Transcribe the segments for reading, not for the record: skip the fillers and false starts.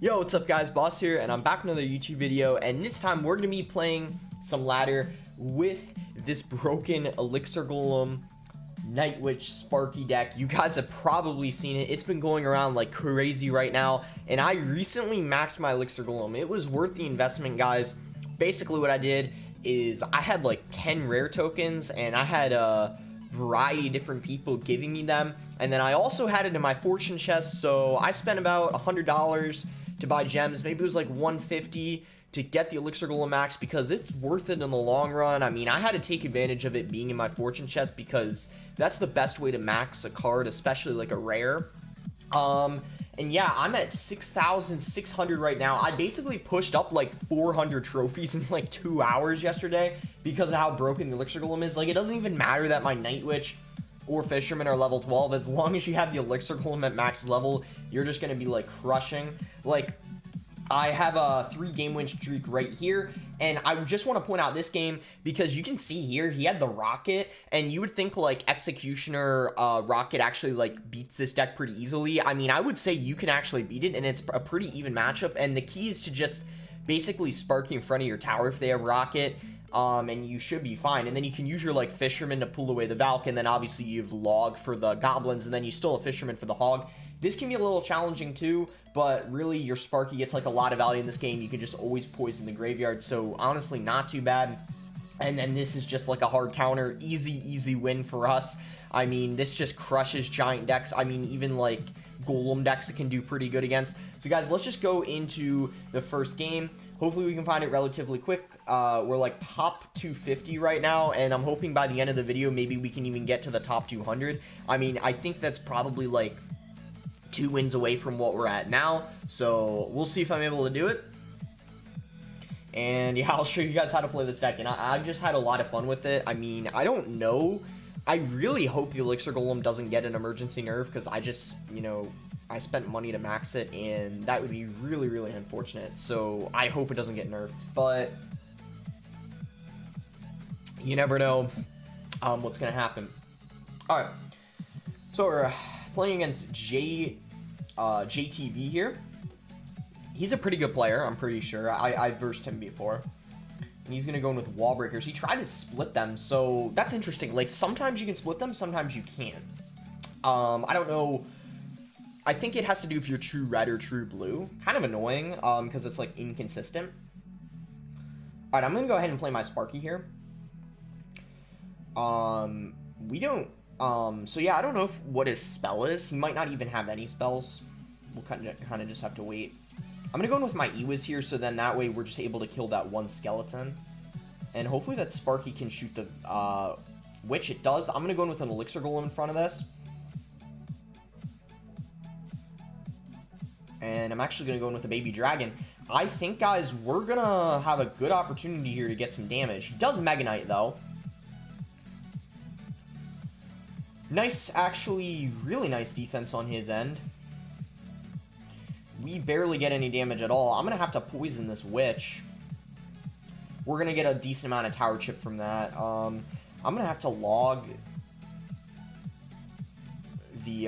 Yo, what's up guys, Boss here, and I'm back with another YouTube video, and this time we're going to be playing some ladder with this broken Elixir Golem Night Witch Sparky deck. You guys have probably seen it. It's been going around like crazy right now, and I recently maxed my Elixir Golem. It was worth the investment, guys. Basically what I did is I had like 10 rare tokens, and I had a variety of different people giving me them, and then I also had it in my fortune chest, so I spent about $100 to buy gems. Maybe it was like $150 to get the Elixir Golem max because it's worth it in the long run. I mean, I had to take advantage of it being in my fortune chest because that's the best way to max a card, especially like a rare. And yeah, I'm at 6,600 right now. I basically pushed up like 400 trophies in like 2 hours yesterday because of how broken the Elixir Golem is. Like, it doesn't even matter that my Night Witch or Fisherman are level 12. As long as you have the Elixir Golem at max level, you're just going to be like crushing. Like, I have a 3-game win streak right here, and I just want to point out this game because you can see here he had the Rocket, and you would think like Executioner Rocket actually like beats this deck pretty easily. I mean, I would say you can actually beat it, and it's a pretty even matchup, and the key is to just basically Sparky in front of your tower if they have Rocket, and you should be fine. And then you can use your like Fisherman to pull away the Valk, and then obviously you have Log for the Goblins, and then you still have Fisherman for the Hog. This can be a little challenging too, but really your Sparky gets like a lot of value in this game. You can just always poison the graveyard, so honestly not too bad. And then this is just like a hard counter, easy win for us. I mean, this just crushes giant decks. I mean, even like Golem decks it can do pretty good against. So guys, let's just go into the first game. Hopefully we can find it relatively quick. We're like top 250 right now, and I'm hoping by the end of the video maybe we can even get to the top 200. I mean, I think that's probably like 2 wins away from what we're at now, so we'll see if I'm able to do it. And yeah, I'll show you guys how to play this deck, and I've just had a lot of fun with it. I mean, I don't know, I really hope the Elixir Golem doesn't get an emergency nerf, because I just, you know, I spent money to max it, and that would be really unfortunate. So I hope it doesn't get nerfed, but you never know what's gonna happen. All right, so we're playing against JTV here. He's a pretty good player, I'm pretty sure. I've versed him before. And he's going to go in with wall breakers. He tried to split them, so that's interesting. Like, sometimes you can split them, sometimes you can't. I don't know. I think it has to do if you're true red or true blue. Kind of annoying, because it's, like, inconsistent. Alright, I'm going to go ahead and play my Sparky here. We don't... so yeah, I don't know what his spell is. He might not even have any spells. We'll kind of just have to wait. I'm going to go in with my EWIS here, so then that way we're just able to kill that one skeleton. And hopefully that Sparky can shoot the Witch. It does. I'm going to go in with an Elixir Golem in front of this. And I'm actually going to go in with a Baby Dragon. I think, guys, we're going to have a good opportunity here to get some damage. He does Mega Knight, though. Nice, actually, really nice defense on his end. We barely get any damage at all. I'm going to have to poison this Witch. We're going to get a decent amount of tower chip from that. I'm going to have to log the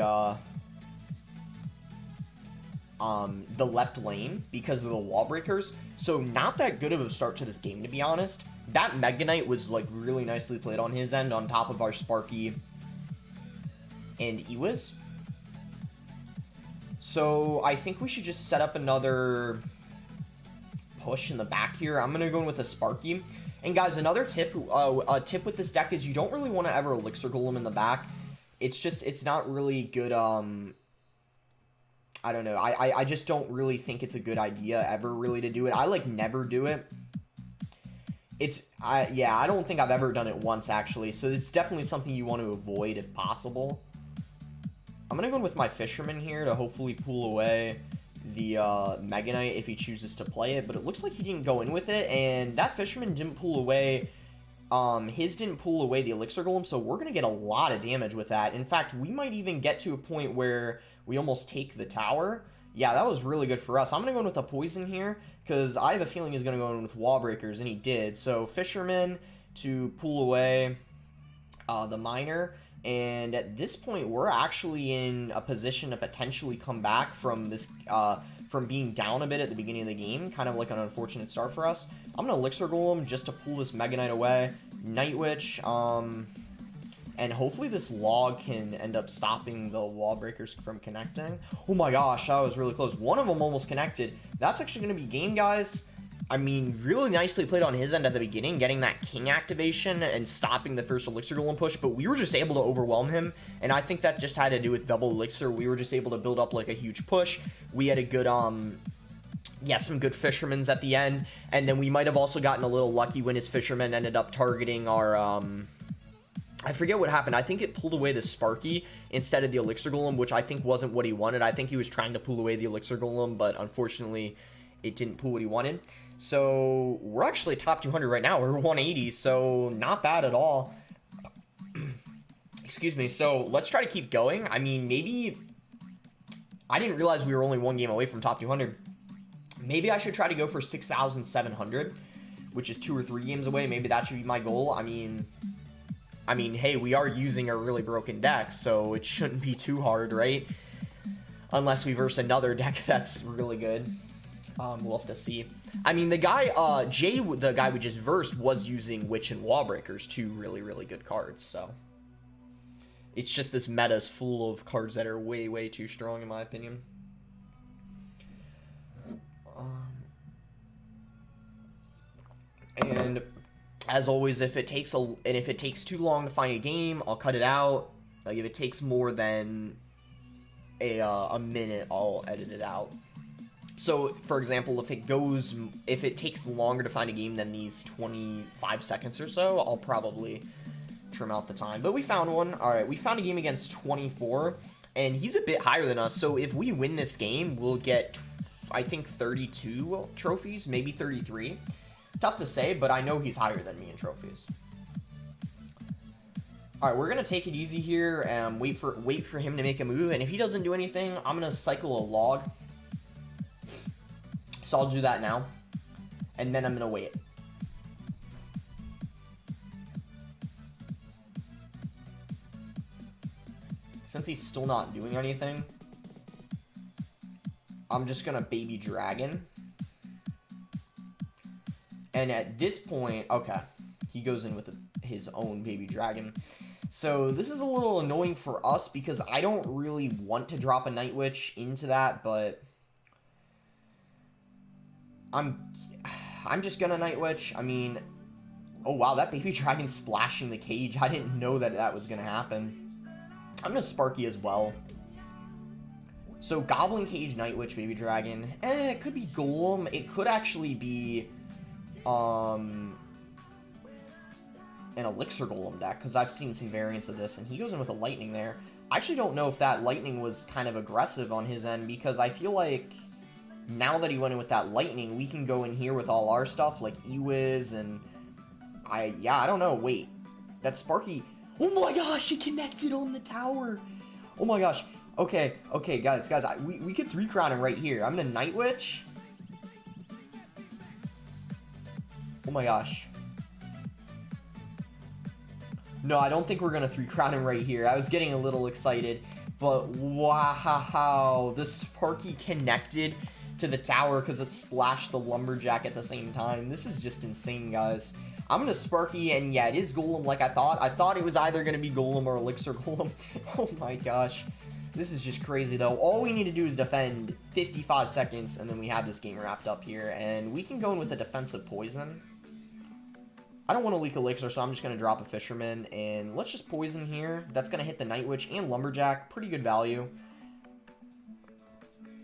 left lane because of the wall breakers. So not that good of a start to this game, to be honest. That Mega Knight was like really nicely played on his end on top of our Sparky and EWIS. So I think we should just set up another push in the back here. I'm gonna go in with a Sparky. And guys, another tip, with this deck is you don't really want to ever Elixir Golem in the back. It's just, it's not really good. I don't know. I just don't really think it's a good idea ever really to do it. I like never do it. Yeah, I don't think I've ever done it once actually. So it's definitely something you want to avoid if possible. I'm going to go in with my Fisherman here to hopefully pull away the Mega Knight if he chooses to play it. But it looks like he didn't go in with it. And that Fisherman didn't pull away. His didn't pull away the Elixir Golem. So we're going to get a lot of damage with that. In fact, we might even get to a point where we almost take the tower. Yeah, that was really good for us. I'm going to go in with a Poison here because I have a feeling he's going to go in with Wall Breakers. And he did. So Fisherman to pull away the Miner. And at this point, we're actually in a position to potentially come back from this from being down a bit at the beginning of the game. Kind of like an unfortunate start for us. I'm going to Elixir Golem just to pull this Mega Knight away. Night Witch, and hopefully this log can end up stopping the wall breakers from connecting. Oh my gosh, that was really close. One of them almost connected. That's actually going to be game, guys. I mean, really nicely played on his end at the beginning, getting that king activation and stopping the first Elixir Golem push, but we were just able to overwhelm him, and I think that just had to do with double Elixir. We were just able to build up like a huge push. We had a good, yeah, some good fishermen's at the end, and then we might have also gotten a little lucky when his fishermen ended up targeting our, I forget what happened. I think it pulled away the Sparky instead of the Elixir Golem, which I think wasn't what he wanted. I think he was trying to pull away the Elixir Golem, but unfortunately, it didn't pull what he wanted. So, we're actually top 200 right now. We're 180, so not bad at all. Excuse me. So, let's try to keep going. I mean, maybe... I didn't realize we were only one game away from top 200. Maybe I should try to go for 6,700, which is 2 or 3 games away. Maybe that should be my goal. I mean, hey, we are using a really broken deck, so it shouldn't be too hard, right? Unless we verse another deck that's really good. We'll have to see. I mean, the guy, Jay, the guy we just versed, was using Witch and Wall Breakers, 2 really, really good cards, so. It's just this meta's full of cards that are way, way too strong, in my opinion. And as always, if it takes too long to find a game, I'll cut it out. Like if it takes more than a minute, I'll edit it out. So, for example, if it takes longer to find a game than these 25 seconds or so, I'll probably trim out the time. But we found one. All right, we found a game against 24, and he's a bit higher than us. So if we win this game, we'll get, I think, 32 trophies, maybe 33. Tough to say, but I know he's higher than me in trophies. All right, we're gonna take it easy here and wait for him to make a move. And if he doesn't do anything, I'm gonna cycle a log. So I'll do that now, and then I'm gonna wait. Since he's still not doing anything, I'm just gonna baby dragon. And at this point, okay, he goes in with his own baby dragon. So this is a little annoying for us because I don't really want to drop a Night Witch into that, but I'm just gonna Night Witch. I mean, oh wow, that baby dragon splashing the cage. I didn't know that that was gonna happen. I'm gonna Sparky as well. So Goblin Cage, Night Witch, baby dragon. It could be Golem. It could actually be an Elixir Golem deck, because I've seen some variants of this, and he goes in with a Lightning there. I actually don't know if that Lightning was kind of aggressive on his end, because I feel like now that he went in with that Lightning, we can go in here with all our stuff, like Ewiz, and yeah, I don't know, wait, that Sparky, oh my gosh, he connected on the tower, oh my gosh, okay, guys, we could 3-crown him right here. I'm gonna Night Witch. Oh my gosh. No, I don't think we're gonna 3-crown him right here. I was getting a little excited, but wow, this Sparky connected to the tower because it splashed the Lumberjack at the same time. This is just insane, guys. I'm gonna Sparky, and yeah, it is Golem like I thought. I thought it was either gonna be Golem or Elixir Golem. Oh my gosh. This is just crazy, though. All we need to do is defend 55 seconds, and then we have this game wrapped up here, and we can go in with a defensive poison. I don't want to leak Elixir, so I'm just going to drop a Fisherman, and let's just poison here. That's going to hit the Night Witch and Lumberjack. Pretty good value.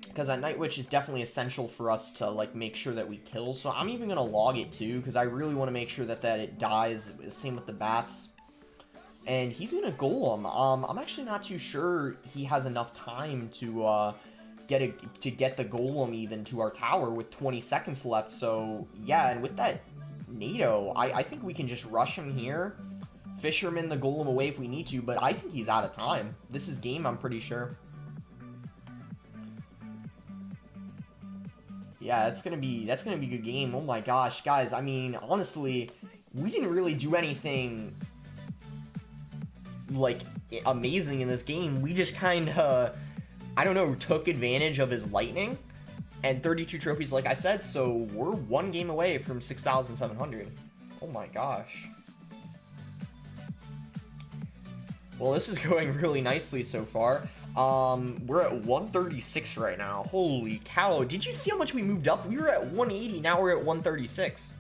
Because that Night Witch is definitely essential for us to, like, make sure that we kill. So I'm even going to log it, too, because I really want to make sure that it dies. Same with the bats. And he's going to Golem. I'm actually not too sure he has enough time to get the Golem even to our tower with 20 seconds left. So, yeah, and with that NATO, I think we can just rush him here, Fisherman the Golem away if we need to, but I think he's out of time. This is game, I'm pretty sure. Yeah, that's gonna be a good game. Oh my gosh, guys, I mean, honestly, we didn't really do anything like amazing in this game. We just kinda, I don't know, took advantage of his lightning. and 32 trophies, like I said, so we're one game away from 6,700. Oh my gosh. Well, this is going really nicely so far. We're at 136 right now. Holy cow. Did you see how much we moved up? We were at 180, now we're at 136.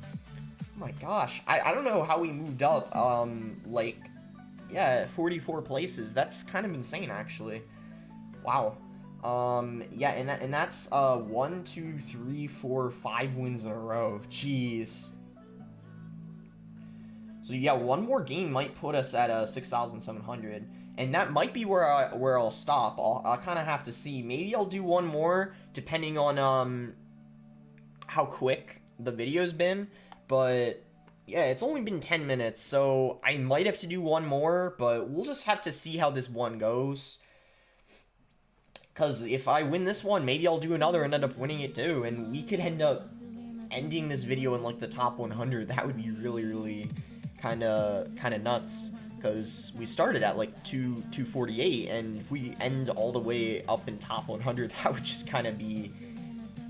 Oh my gosh. I don't know how we moved up, like, yeah, 44 places. That's kind of insane, actually. Wow. Yeah, and that's 1, 2, 3, 4, 5 wins in a row. Jeez. So yeah, one more game might put us at 6,700, and that might be where I'll stop. I'll kind of have to see. Maybe I'll do one more depending on how quick the video's been. But yeah, it's only been 10 minutes, so I might have to do one more. But we'll just have to see how this one goes. Because if I win this one, maybe I'll do another and end up winning it too, and we could end up ending this video in like the top 100. That would be really, really kind of nuts, because we started at like 248, and if we end all the way up in top 100, that would just kind of be,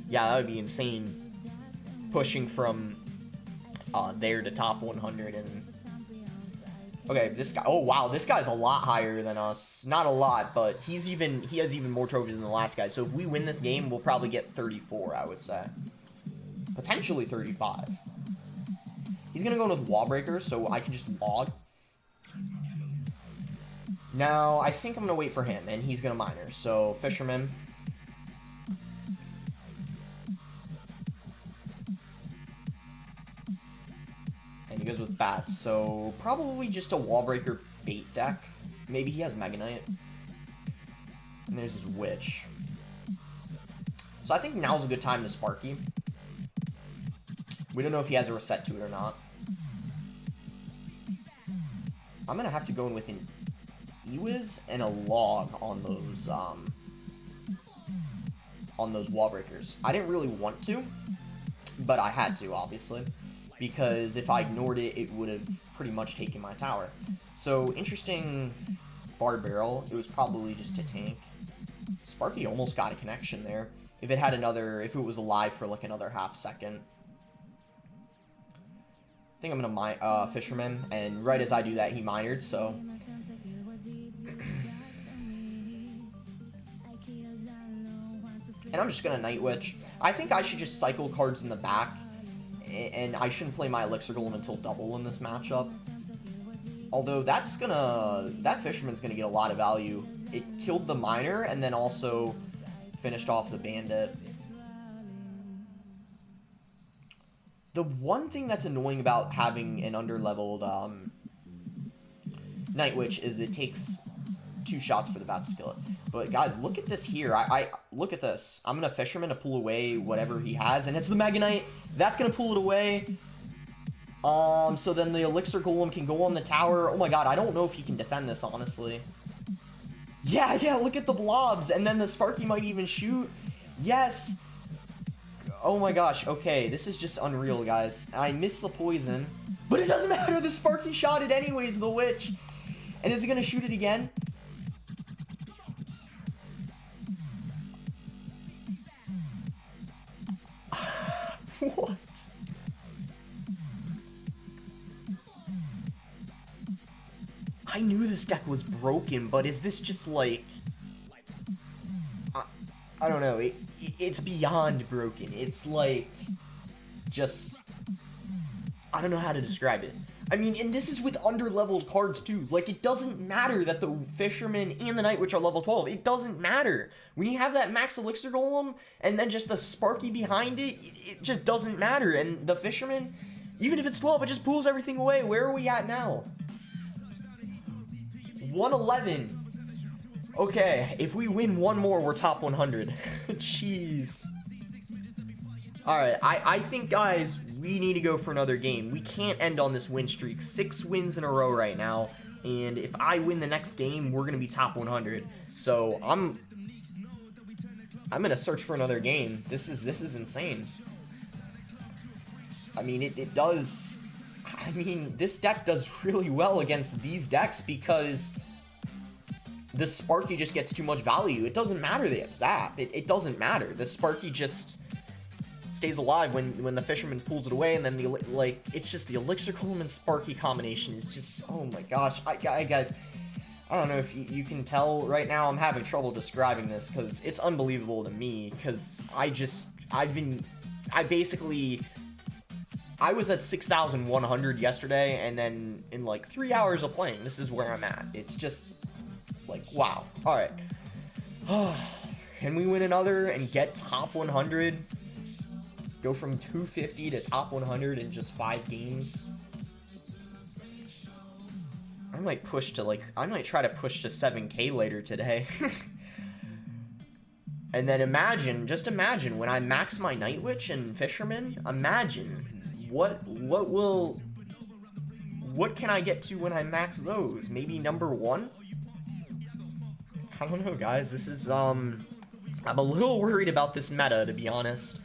yeah, that would be insane, pushing from there to top 100. And okay, this guy, oh wow, this guy's a lot higher than us. Not a lot, but he has even more trophies than the last guy. So if we win this game, we'll probably get 34, I would say, potentially 35. He's gonna go in with wall breakers, so I can just log. Now, I think I'm gonna wait for him, and he's gonna miner. So, fisherman. And he goes with bats, so probably just a wall breaker bait deck. Maybe he has Mega Knight. And there's his witch. So I think now's a good time to Sparky. We don't know if he has a reset to it or not. I'm gonna have to go in with an Ewiz and a log on those wall breakers. I didn't really want to, but I had to, obviously, because if I ignored it, it would have pretty much taken my tower. So, interesting Bard Barrel. It was probably just to tank. Sparky almost got a connection there. If it was alive for like another half second. I think I'm gonna mine fisherman, and right as I do that, he minered, so. And I'm just gonna Night Witch. I think I should just cycle cards in the back, and I shouldn't play my Elixir Golem until double in this matchup. Although that fisherman's gonna get a lot of value. It killed the miner, and then also finished off the bandit. The one thing that's annoying about having an underleveled Night Witch is it takes 2 shots for the bats to kill it. But guys, look at this here. I look at this. I'm gonna fisherman to pull away whatever he has, and it's the Mega Knight. That's gonna pull it away. So then the Elixir Golem can go on the tower. Oh my god, I don't know if he can defend this, honestly. Yeah, look at the blobs, and then the Sparky might even shoot. Yes. Oh my gosh, okay, this is just unreal, guys. I missed the poison, but it doesn't matter, the Sparky shot it anyways, the witch. And is it gonna shoot it again? What? I knew this deck was broken, but is this just like... I don't know, it's beyond broken. It's like, just, I don't know how to describe it. I mean, and this is with under-leveled cards too. Like, it doesn't matter that the Fisherman and the Night Witch are level 12. It doesn't matter. When you have that max Elixir Golem, and then just the Sparky behind it, it just doesn't matter. And the Fisherman, even if it's 12, it just pulls everything away. Where are we at now? 111. Okay, if we win one more, we're top 100. Jeez. Alright, I think, guys, we need to go for another game. We can't end on this win streak. 6 wins in a row right now. And if I win the next game, we're going to be top 100. So, I'm going to search for another game. This is insane. I mean, it does... I mean, this deck does really well against these decks because... the Sparky just gets too much value. It doesn't matter they have Zap. It doesn't matter. The Sparky just stays alive when the Fisherman pulls it away, and then it's just the Elixir Golem and Sparky combination is just, oh my gosh. Guys, I don't know if you can tell right now, I'm having trouble describing this because it's unbelievable to me, because I was at 6,100 yesterday, and then in like 3 hours of playing, this is where I'm at. It's just like, wow. All right. Can we win another and get top 100? Go from 250 to top 100 in just 5 games? I might try to push to 7K later today. And then just imagine when I max my Night Witch and Fisherman, imagine what can I get to when I max those? Maybe number 1? I don't know, guys. This is I'm a little worried about this meta, to be honest.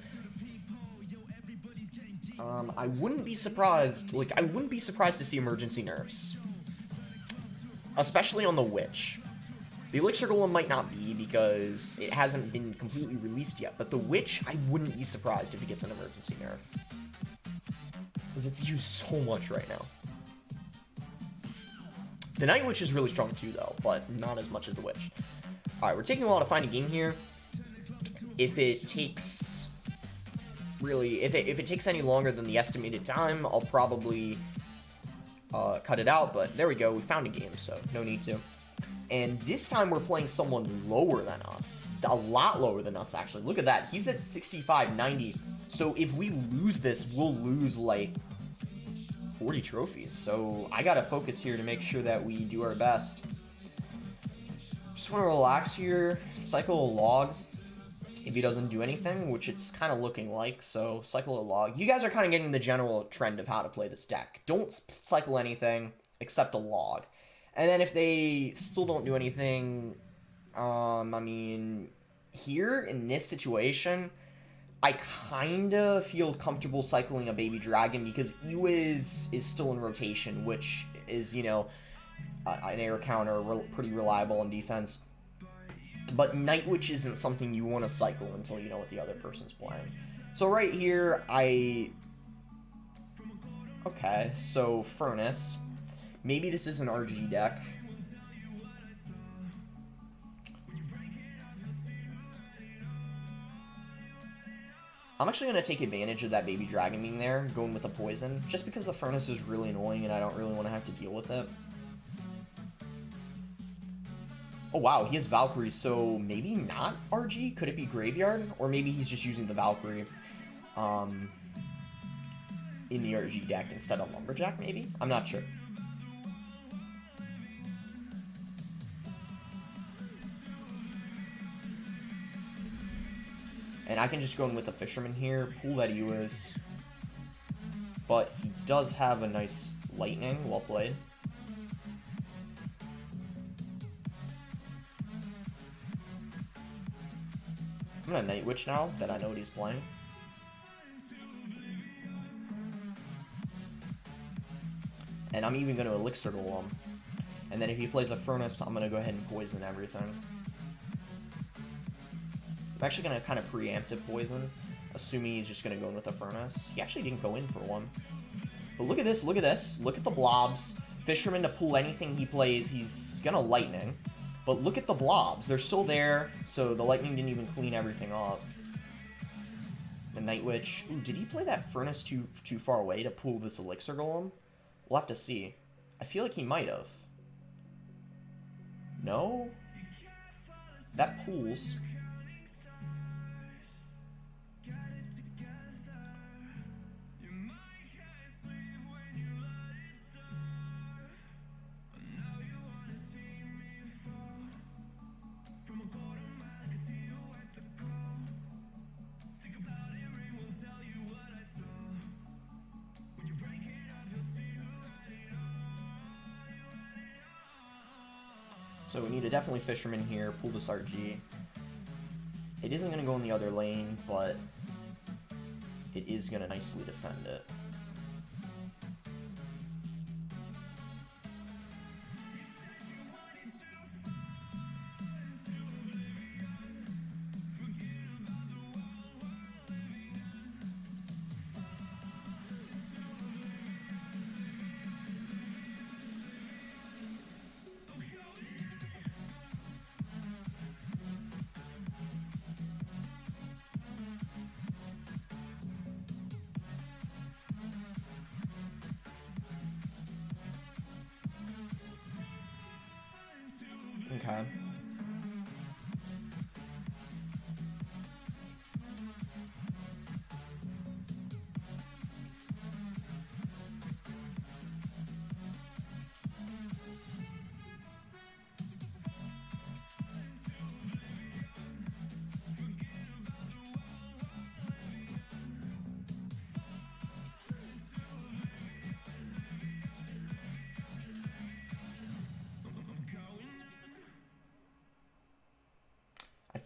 I wouldn't be surprised to see emergency nerfs, especially on the Witch. The Elixir Golem might not be because it hasn't been completely released yet, but the Witch, I wouldn't be surprised if it gets an emergency nerf, because it's used so much right now. The Night Witch is really strong too, though, but not as much as the Witch. Alright, we're taking a while to find a game here. If it takes if it takes any longer than the estimated time, I'll probably cut it out, but there we go, we found a game, so no need to. And this time we're playing someone lower than us, a lot lower than us, actually. Look at that, he's at 6590, so if we lose this, we'll lose like 40 trophies, so I gotta focus here to make sure that we do our best. Just want to relax here, cycle a log if he doesn't do anything, which it's kind of looking like, so cycle a log. You guys are kind of getting the general trend of how to play this deck. Don't cycle anything except a log. And then if they still don't do anything, I mean, here in this situation, I kind of feel comfortable cycling a Baby Dragon because Ewiz is still in rotation, which is, you know, an air counter, pretty reliable in defense. But Night Witch isn't something you want to cycle until you know what the other person's playing. So right here, okay, so Furnace. Maybe this is an RG deck. I'm actually going to take advantage of that Baby Dragon being there, going with the Poison, just because the Furnace is really annoying and I don't really want to have to deal with it. Oh wow, he has Valkyrie, so maybe not RG? Could it be Graveyard? Or maybe he's just using the Valkyrie in the RG deck instead of Lumberjack, maybe? I'm not sure. And I can just go in with the Fisherman here, pull that Ewiz. But he does have a nice Lightning, well played. I'm gonna Night Witch now that I know what he's playing. And I'm even gonna Elixir Golem. And then if he plays a Furnace, I'm gonna go ahead and poison everything. I'm actually gonna kind of preemptive poison, assuming he's just gonna go in with a Furnace. He actually didn't go in for one. But look at this, look at this. Look at the blobs. Fisherman to pull anything he plays, he's gonna Lightning. But look at the blobs. They're still there, so the Lightning didn't even clean everything up. The Night Witch. Ooh, did he play that Furnace too far away to pull this Elixir Golem? We'll have to see. I feel like he might have. No? That pulls. So we need to definitely Fisherman here, pull this RG. It isn't going to go in the other lane, but it is going to nicely defend it.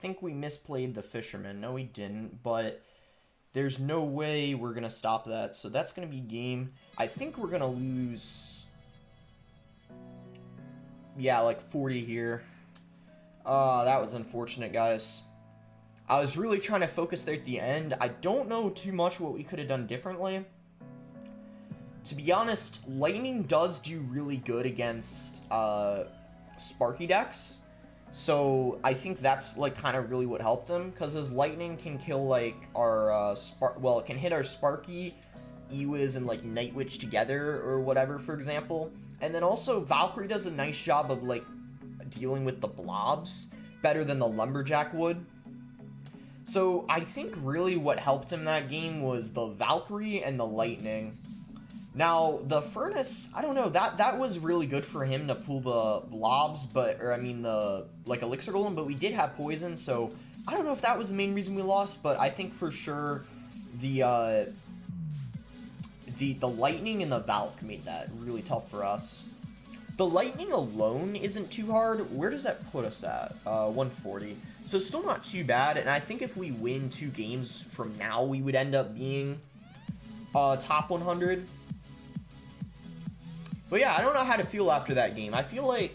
think we misplayed the Fisherman. No, we didn't, but there's no way we're going to stop that. So that's going to be game. I think we're going to lose, yeah, like 40 here. That was unfortunate, guys. I was really trying to focus there at the end. I don't know too much what we could have done differently. To be honest, Lightning does do really good against Sparky decks. So I think that's like kind of really what helped him, because his Lightning can kill like our it can hit our Sparky, Ewiz, and like Night Witch together or whatever, for example. And then also Valkyrie does a nice job of like dealing with the blobs better than the Lumberjack would. So I think really what helped him that game was the Valkyrie and the Lightning. Now, the Furnace, I don't know, that was really good for him to pull the blobs, the, like, Elixir Golem, but we did have poison, so I don't know if that was the main reason we lost, but I think for sure the Lightning and the Valk made that really tough for us. The Lightning alone isn't too hard. Where does that put us at? 140. So still not too bad, and I think if we win 2 games from now, we would end up being top 100. But yeah, I don't know how to feel after that game. I feel like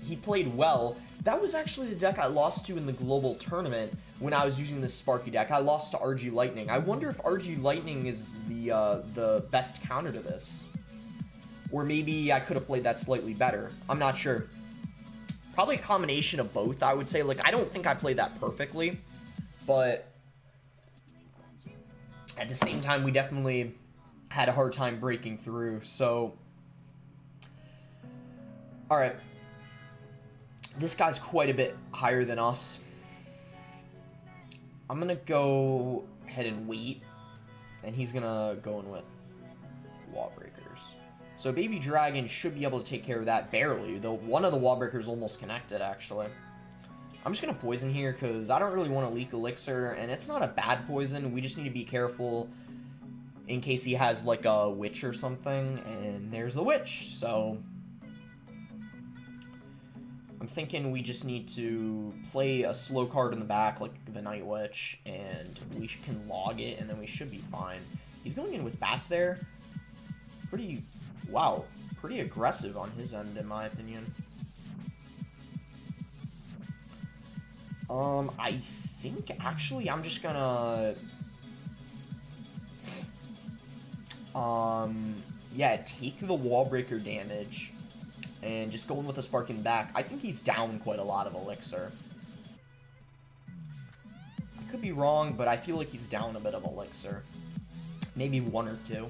he played well. That was actually the deck I lost to in the global tournament when I was using this Sparky deck. I lost to RG Lightning. I wonder if RG Lightning is the best counter to this. Or maybe I could have played that slightly better. I'm not sure. Probably a combination of both, I would say. Like, I don't think I played that perfectly. But at the same time, we definitely had a hard time breaking through, so alright, this guy's quite a bit higher than us. I'm gonna go ahead and wait, and he's gonna go in with Wall Breakers. So Baby Dragon should be able to take care of that barely, though one of the Wall Breakers almost connected, actually. I'm just gonna poison here because I don't really want to leak Elixir, and it's not a bad poison. We just need to be careful in case he has, like, a witch or something, and there's the witch, so I'm thinking we just need to play a slow card in the back, like the Night Witch, and we can log it, and then we should be fine. He's going in with bats there. Pretty aggressive on his end, in my opinion. I think, actually, I'm just gonna yeah, take the Wall Breaker damage and just go in with a Spark in back. I think he's down quite a lot of Elixir. I could be wrong, but I feel like he's down a bit of Elixir. Maybe 1 or 2.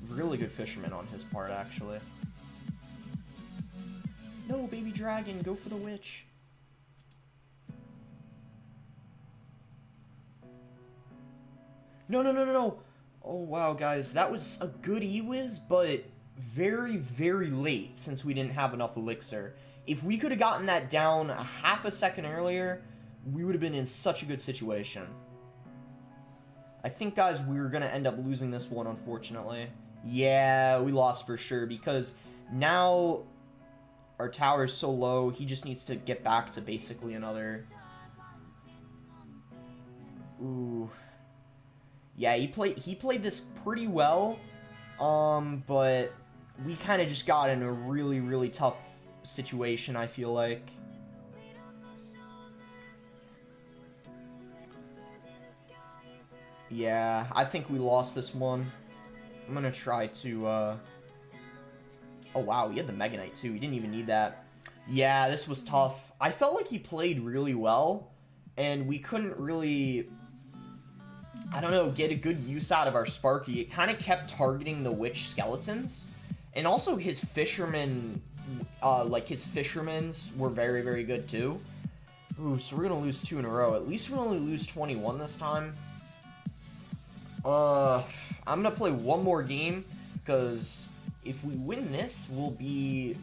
Really good Fisherman on his part, actually. No, Baby Dragon, go for the Witch. No. Oh, wow, guys. That was a good Ewiz, but very, very late since we didn't have enough Elixir. If we could have gotten that down a half a second earlier, we would have been in such a good situation. I think, guys, we were going to end up losing this one, unfortunately. Yeah, we lost for sure, because now our tower is so low, he just needs to get back to basically another... Ooh. Yeah, he played this pretty well, but we kind of just got in a really, really tough situation, I feel like. Yeah, I think we lost this one. I'm gonna try to, Oh wow, he had the Mega Knight too. He didn't even need that. Yeah, this was tough. I felt like he played really well, and we couldn't really, I don't know, get a good use out of our Sparky. It kind of kept targeting the Witch skeletons. And also his Fisherman, his Fishermans were very, very good too. Ooh, so we're gonna lose 2 in a row. At least we only lose 21 this time. I'm gonna play one more game, because if we win this, we'll be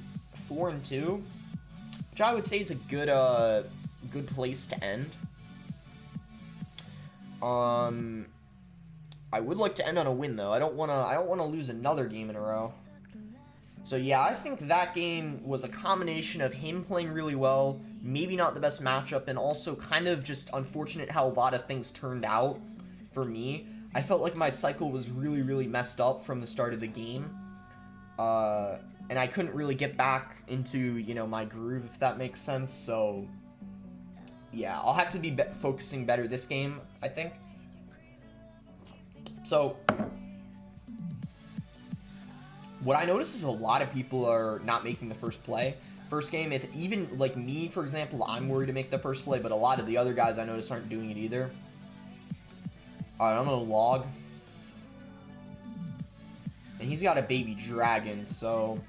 4-2. which I would say is a good good place to end. I would like to end on a win though. I don't wanna lose another game in a row. So yeah, I think that game was a combination of him playing really well, maybe not the best matchup, and also kind of just unfortunate how a lot of things turned out for me. I felt like my cycle was really, really messed up from the start of the game. And I couldn't really get back into, you know, my groove, if that makes sense. So yeah, I'll have to be focusing better this game, I think. So what I noticed is a lot of people are not making the first play. First game, it's even, like me, for example, I'm worried to make the first play, but a lot of the other guys I noticed aren't doing it either. Alright, I'm gonna log. And he's got a baby dragon, so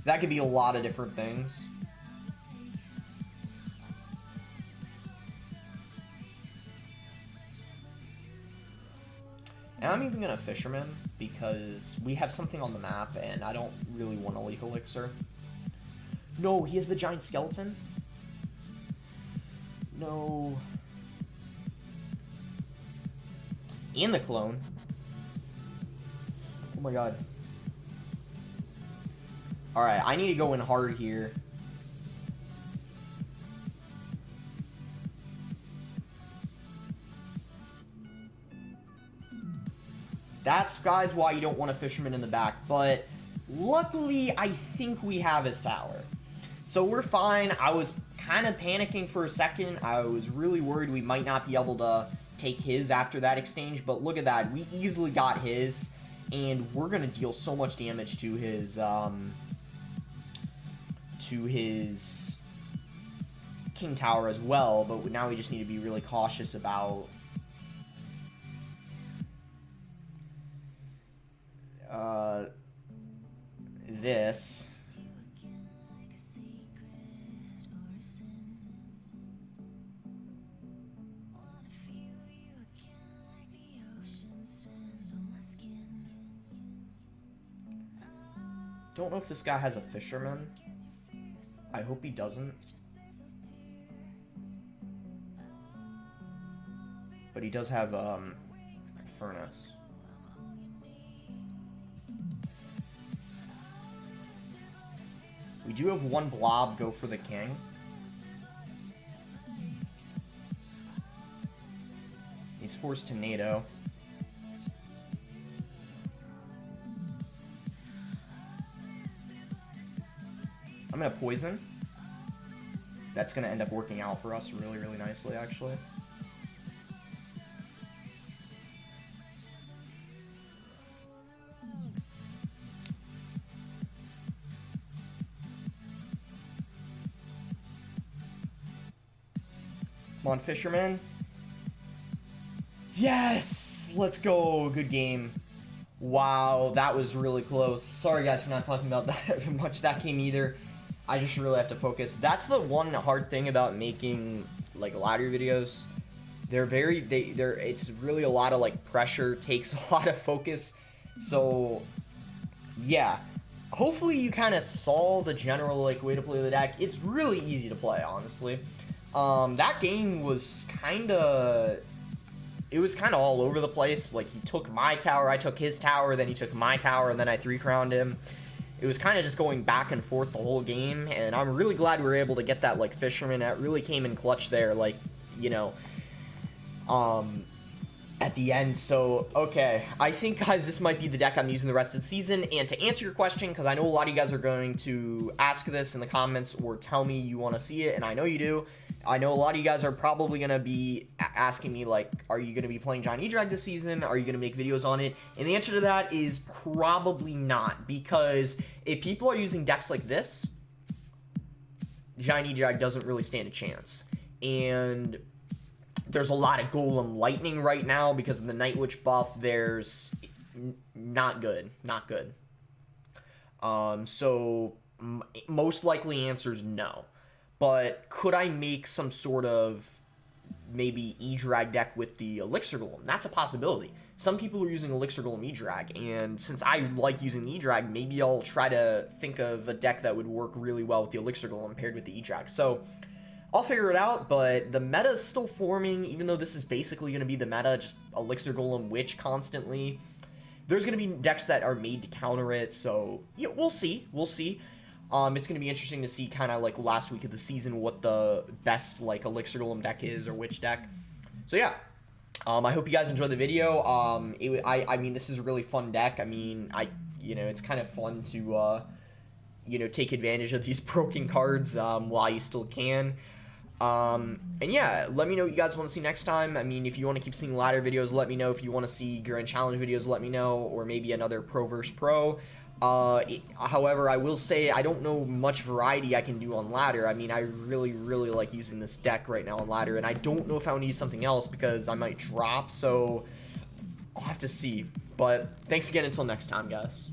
that could be a lot of different things. And I'm even gonna Fisherman, because we have something on the map, and I don't really want to leak Elixir. No, he has the giant skeleton? No. And the clone. Oh my god. Alright, I need to go in hard here. That's, guys, why you don't want a Fisherman in the back. But luckily, I think we have his tower. So we're fine. I was kind of panicking for a second. I was really worried we might not be able to take his after that exchange. But look at that. We easily got his. And we're going to deal so much damage to his King Tower as well. But now we just need to be really cautious about this. Don't know if this guy has a Fisherman. I hope he doesn't. But he does have Furnace. We do have one blob go for the king. He's forced to NATO. I'm gonna poison. That's gonna end up working out for us really, really nicely, actually. Come on, Fisherman. Yes! Let's go. Good game. Wow, that was really close. Sorry, guys, for not talking about that much that game either. I just really have to focus. That's the one hard thing about making, like, ladder videos. It's really a lot of, like, pressure, takes a lot of focus. So, yeah. Hopefully you kind of saw the general, like, way to play the deck. It's really easy to play, honestly. That game was kind of... It was kind of all over the place. Like, he took my tower, I took his tower, then he took my tower, and then I 3-crowned him. It was kind of just going back and forth the whole game, and I'm really glad we were able to get that, like, Fisherman. That really came in clutch there, like, you know, at the end. So, okay, I think, guys, this might be the deck I'm using the rest of the season. And to answer your question, because I know a lot of you guys are going to ask this in the comments or tell me you want to see it, and I know you do. I know a lot of you guys are probably going to be asking me, like, are you going to be playing Giant E-Drag this season? Are you going to make videos on it? And the answer to that is probably not, because if people are using decks like this, Giant E-Drag doesn't really stand a chance. And there's a lot of Golem Lightning right now because of the Night Witch buff. There's not good. Not good. So most likely answer is no. But could I make some sort of maybe E-Drag deck with the Elixir Golem. That's a possibility. Some people are using Elixir Golem E-Drag, and since I like using the E-Drag, maybe I'll try to think of a deck that would work really well with the Elixir Golem paired with the E-Drag. So I'll figure it out, but the meta is still forming, even though this is basically going to be the meta, just Elixir Golem Witch constantly. There's going to be decks that are made to counter it, so yeah, we'll see. We'll see. It's going to be interesting to see kind of like last week of the season what the best like Elixir Golem deck is or which deck. So yeah, I hope you guys enjoyed the video. I mean, this is a really fun deck. I mean, it's kind of fun to take advantage of these broken cards while you still can. And yeah, let me know what you guys want to see next time. I mean, if you want to keep seeing ladder videos, let me know. If you want to see Grand Challenge videos, let me know. Or maybe another Pro vs. Pro. However, I will say I don't know much variety I can do on ladder. I mean, I really, really like using this deck right now on ladder, and I don't know if I want to use something else because I might drop, so I'll have to see. But thanks again until next time, guys.